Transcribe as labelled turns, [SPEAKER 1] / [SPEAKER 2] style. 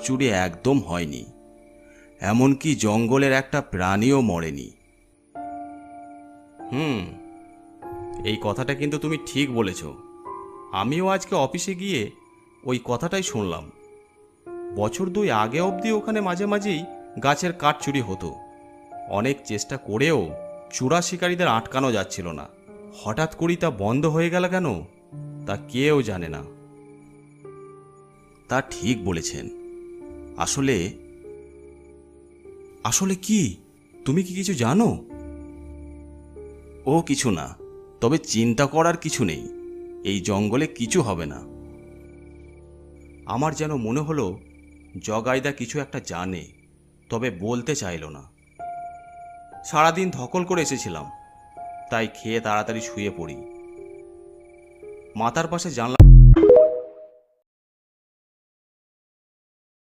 [SPEAKER 1] চুরি একদম হয়নি, এমনকি জঙ্গলের একটা প্রাণীও মরেনি। এই কথাটা কিন্তু তুমি ঠিক বলেছ। আমিও আজকে অফিসে গিয়ে ওই কথাটাই শুনলাম। বছর 2 আগে অবধি ওখানে মাঝে মাঝেই গাছের কাঠ চুরি হতো। অনেক চেষ্টা করেও চোরা শিকারীদের আটকানো যাচ্ছিল না। হঠাৎ করেই তা বন্ধ হয়ে গেল কেন, তা কেউ জানে না। তা ঠিক বলেছেন। আসলে আসলে কি, তুমি কি কিছু জানো? ও কিছু না, তবে চিন্তা করার কিছু নেই। এই জঙ্গলে কিছু হবে না। আমার যেন মনে হলো জগাইদা কিছু একটা জানে, তবে বলতে চাইল না। সারাদিন ধকল করে এসেছিলাম, তাই খেয়ে তাড়াতাড়ি শুয়ে পড়ি। মাথার পাশে জানলা